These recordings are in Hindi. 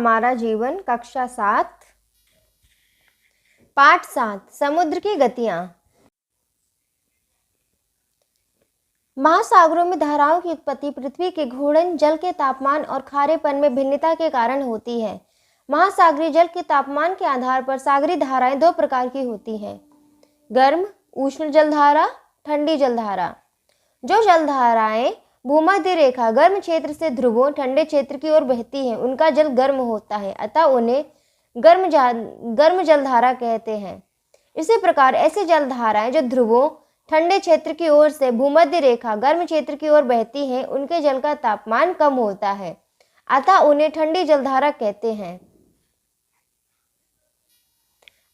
हमारा जीवन, कक्षा 7, पाठ 7, समुद्र की गतियां। महासागरों में धाराओं की उत्पत्ति पृथ्वी के घूर्णन, जल के तापमान और खारेपन में भिन्नता के कारण होती है। महासागरीय जल के तापमान के आधार पर सागरीय धाराएं दो प्रकार की होती हैं: गर्म उष्ण जलधारा, ठंडी जलधारा। जो जलधाराएं भूमध्य रेखा गर्म क्षेत्र से ध्रुवों ठंडे क्षेत्र की ओर बहती हैं, उनका जल गर्म होता है, अतः उन्हें गर्म जलधारा कहते हैं। इसी प्रकार ऐसी जलधाराएं जो ध्रुवों ठंडे क्षेत्र की ओर से भूमध्य रेखा गर्म क्षेत्र की ओर बहती हैं, उनके जल का तापमान कम होता है, अतः उन्हें ठंडी जलधारा कहते हैं।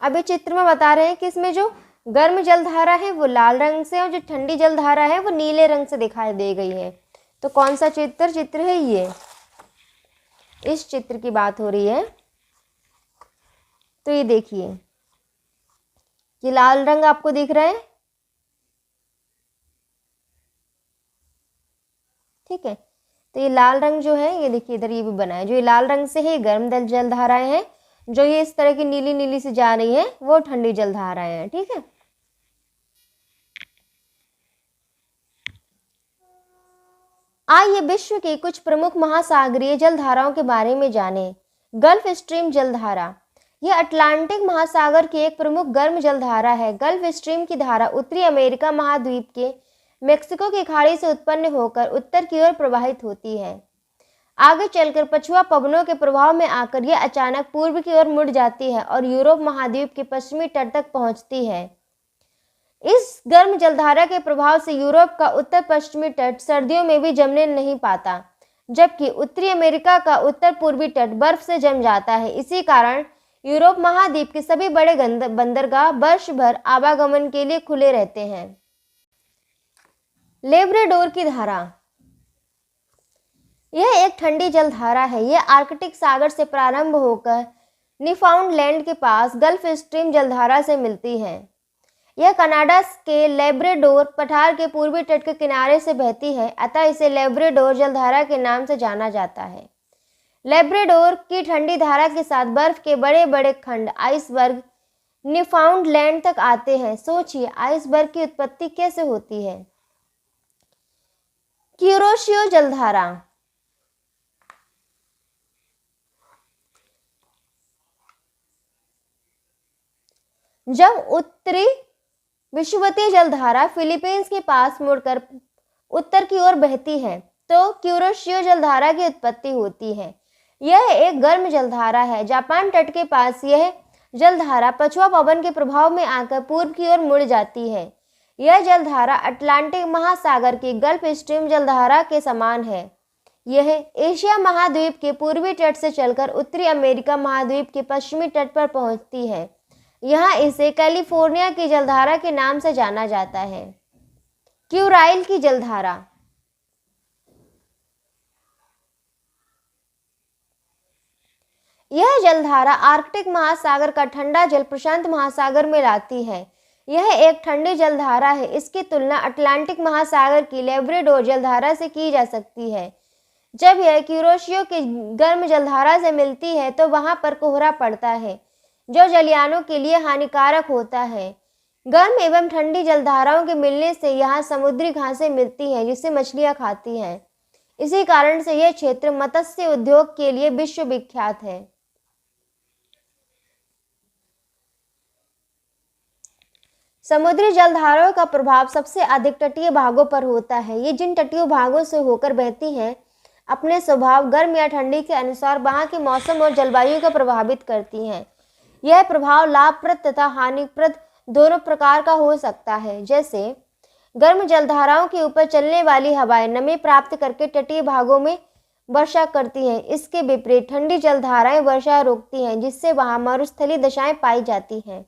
अभी चित्र में बता रहे हैं कि इसमें जो गर्म जलधारा है वो लाल रंग से और जो ठंडी जलधारा है वो नीले रंग से दिखाई दे गई है। तो कौन सा चित्र है ये? इस चित्र की बात हो रही है। तो ये देखिए, ये लाल रंग आपको दिख रहा है, ठीक है। तो ये लाल रंग जो है, ये देखिए इधर ये भी बना है, जो ये लाल रंग से है ये गर्म जलधाराएं हैं, जो ये इस तरह की नीली नीली से जा रही है वो ठंडी जलधाराएं हैं, ठीक है। आइए विश्व की कुछ प्रमुख महासागरीय जलधाराओं के बारे में जानें। गल्फ स्ट्रीम जलधारा, यह अटलांटिक महासागर की एक प्रमुख गर्म जलधारा है। गल्फ स्ट्रीम की धारा उत्तरी अमेरिका महाद्वीप के मेक्सिको की खाड़ी से उत्पन्न होकर उत्तर की ओर प्रवाहित होती है। आगे चलकर पछुआ पवनों के प्रभाव में आकर यह अचानक पूर्व की ओर मुड़ जाती है और यूरोप महाद्वीप के पश्चिमी तट तक पहुंचती है। इस गर्म जलधारा के प्रभाव से यूरोप का उत्तर पश्चिमी तट सर्दियों में भी जमने नहीं पाता, जबकि उत्तरी अमेरिका का उत्तर पूर्वी तट बर्फ से जम जाता है। इसी कारण यूरोप महाद्वीप के सभी बड़े बंदरगाह वर्ष भर आवागमन के लिए खुले रहते हैं। लेब्राडोर की धारा, यह एक ठंडी जलधारा है। यह आर्कटिक सागर से प्रारंभ होकर न्यूफाउंडलैंड के पास गल्फ स्ट्रीम जलधारा से मिलती है। यह कनाडा के लेब्राडोर पठार के पूर्वी तट के किनारे से बहती है, अतः इसे लेब्राडोर जलधारा के नाम से जाना जाता है। लेब्राडोर की ठंडी धारा के साथ बर्फ के बड़े बड़े खंड आइसबर्ग न्यूफाउंडलैंड तक आते हैं। सोचिए आइसबर्ग की उत्पत्ति कैसे होती है। क्यूरोशियो जलधारा, जब उत्तरी विषुवतीय जलधारा फिलीपींस के पास मुड़कर उत्तर की ओर बहती है तो क्यूरोशियो जलधारा की उत्पत्ति होती है। यह एक गर्म जलधारा है। जापान तट के पास यह जलधारा पछुआ पवन के प्रभाव में आकर पूर्व की ओर मुड़ जाती है। यह जलधारा अटलांटिक महासागर की गल्फ स्ट्रीम जलधारा के समान है। यह एशिया महाद्वीप के पूर्वी तट से चलकर उत्तरी अमेरिका महाद्वीप के पश्चिमी तट पर पहुंचती है। यहाँ इसे कैलिफोर्निया की जलधारा के नाम से जाना जाता है। क्यूराइल की जलधारा, यह जलधारा आर्कटिक महासागर का ठंडा जल प्रशांत महासागर में लाती है। यह एक ठंडी जलधारा है। इसकी तुलना अटलांटिक महासागर की लेब्राडोर जलधारा से की जा सकती है। जब यह क्यूरोशियो की गर्म जलधारा से मिलती है तो वहां पर कोहरा पड़ता है, जो जलयानों के लिए हानिकारक होता है। गर्म एवं ठंडी जलधाराओं के मिलने से यहाँ समुद्री घासें मिलती हैं, जिससे मछलियाँ खाती हैं। इसी कारण से यह क्षेत्र मत्स्य उद्योग के लिए विश्व विख्यात है। समुद्री जलधाराओं का प्रभाव सबसे अधिक तटीय भागों पर होता है। ये जिन तटीय भागों से होकर बहती हैं, अपने स्वभाव गर्म या ठंडी के अनुसार वहां के मौसम और जलवायु को प्रभावित करती हैं। यह प्रभाव लाभप्रद तथा हानिप्रद दोनों प्रकार का हो सकता है। जैसे गर्म जलधाराओं के ऊपर चलने वाली हवाएं नमी प्राप्त करके तटीय भागों में वर्षा करती हैं। इसके विपरीत ठंडी जलधाराएं वर्षा रोकती हैं, जिससे वहां मरुस्थलीय दशाएं पाई जाती हैं।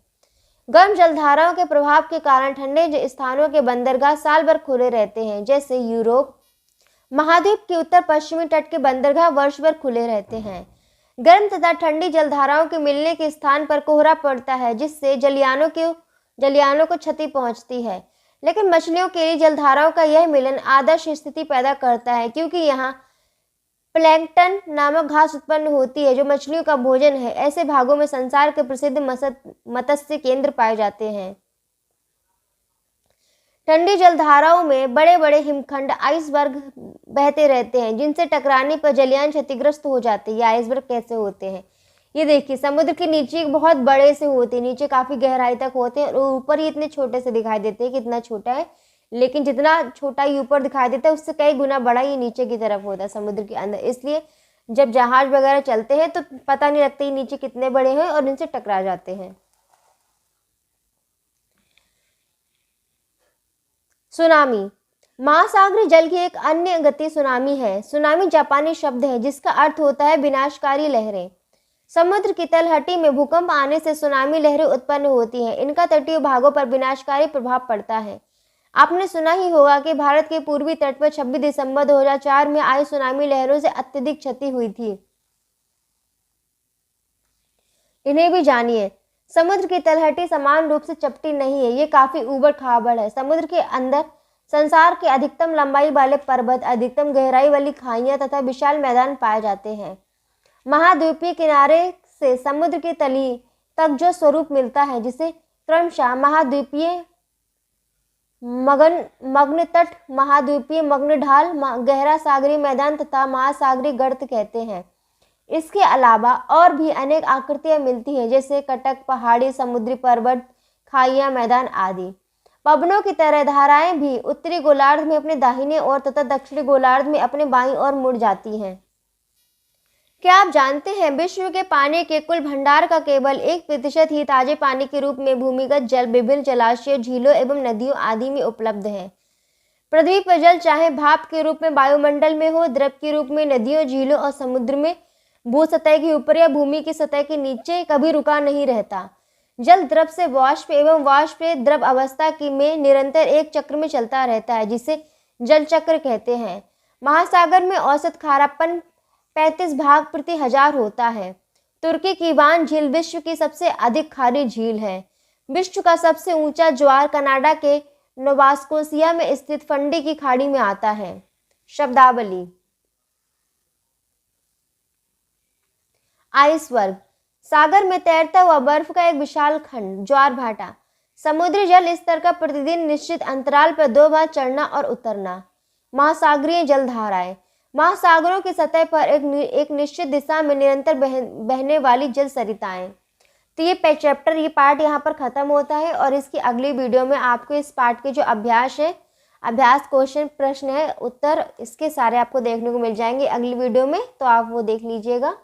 गर्म जलधाराओं के प्रभाव के कारण ठंडे स्थानों के बंदरगाह साल भर खुले रहते हैं। जैसे यूरोप महाद्वीप के उत्तर पश्चिमी तट के बंदरगाह वर्ष भर खुले रहते हैं। गर्म तथा ठंडी जलधाराओं के मिलने के स्थान पर कोहरा पड़ता है, जिससे जलयानों को क्षति पहुंचती है। लेकिन मछलियों के लिए जलधाराओं का यह मिलन आदर्श स्थिति पैदा करता है, क्योंकि यहाँ प्लैंकटन नामक घास उत्पन्न होती है जो मछलियों का भोजन है। ऐसे भागों में संसार के प्रसिद्ध मत्स्य केंद्र पाए जाते हैं। ठंडी जलधाराओं में बड़े बड़े हिमखंड आइसबर्ग बहते रहते हैं जिनसे टकराने पर जलयान क्षतिग्रस्त हो जाते हैं। ये आइसबर्ग कैसे होते हैं? ये देखिए, समुद्र के नीचे बहुत बड़े से होते हैं, नीचे काफी गहराई तक होते हैं और ऊपर ही इतने छोटे से दिखाई देते हैं। कितना छोटा है, लेकिन जितना छोटा ये ऊपर दिखाई देता है उससे कई गुना बड़ा ये नीचे की तरफ होता है समुद्र के अंदर। इसलिए जब जहाज वगैरह चलते हैं तो पता नहीं लगता ये नीचे कितने बड़े हैं और इनसे टकरा जाते हैं। सुनामी महासागरीय जल की एक अन्य गति सुनामी है। सुनामी जापानी शब्द है जिसका अर्थ होता है विनाशकारी लहरें। समुद्र की तलहटी में भूकंप आने से सुनामी लहरें उत्पन्न होती हैं। इनका तटीय भागों पर विनाशकारी प्रभाव पड़ता है। आपने सुना ही होगा कि भारत के पूर्वी तट पर 26 दिसंबर 2004 में आई सुनामी लहरों से अत्यधिक क्षति हुई थी। इन्हें भी जानिए। समुद्र की तलहटी समान रूप से चपटी नहीं है, ये काफी ऊबड़ खाबड़ है। समुद्र के अंदर संसार के अधिकतम लंबाई वाले पर्वत, अधिकतम गहराई वाली खाइयां तथा विशाल मैदान पाए जाते हैं। महाद्वीपीय किनारे से समुद्र की तली तक जो स्वरूप मिलता है जिसे क्रमशः महाद्वीपीय मग्न तट, महाद्वीपीय मग्न ढाल, गहरा सागरीय मैदान तथा महासागरीय गर्त कहते हैं। इसके अलावा और भी अनेक आकृतियां मिलती हैं जैसे कटक, पहाड़ी, समुद्री पर्वत, खाइयां, मैदान आदि। पवनों की तरह धाराएं भी उत्तरी गोलार्ध में अपने दाहिने ओर तथा दक्षिणी गोलार्ध में अपने बाईं ओर मुड़ जाती हैं। क्या आप जानते हैं विश्व के पानी के कुल भंडार का केवल 1% ही ताजे पानी के रूप में भूमिगत जल विभिन्न जलाशयों, झीलों एवं नदियों आदि में उपलब्ध है। पृथ्वी पर जल चाहे भाप के रूप में वायुमंडल में हो, द्रव के रूप में नदियों, झीलों और समुद्र में, भू सतह के ऊपर या भूमि की सतह के नीचे कभी रुका नहीं रहता। जल द्रव से वाष्प एवं वाष्प से द्रव अवस्था की में निरंतर एक चक्र में चलता रहता है जिसे जल चक्र कहते हैं। महासागर में औसत खारापन 35 भाग प्रति हजार होता है। तुर्की की वान झील विश्व की सबसे अधिक खारी झील है। विश्व का सबसे ऊंचा ज्वार कनाडा के नोवास्कोसिया में स्थित फंडी की खाड़ी में आता है। शब्दावली। आइसबर्ग सागर में तैरता हुआ बर्फ का एक विशाल खंड, ज्वार भाटा। समुद्री जल स्तर का प्रतिदिन निश्चित अंतराल पर 2 बार चढ़ना और उतरना। महासागरीय जलधाराएं महासागरों की सतह पर एक निश्चित दिशा में निरंतर बहने वाली जल सरिताएं। तो ये चैप्टर, ये पार्ट यहाँ पर खत्म होता है और इसकी अगली वीडियो में आपको इस पार्ट के जो अभ्यास है, अभ्यास क्वेश्चन, प्रश्न है, उत्तर, इसके सारे आपको देखने को मिल जाएंगे अगली वीडियो में, तो आप वो देख लीजिएगा।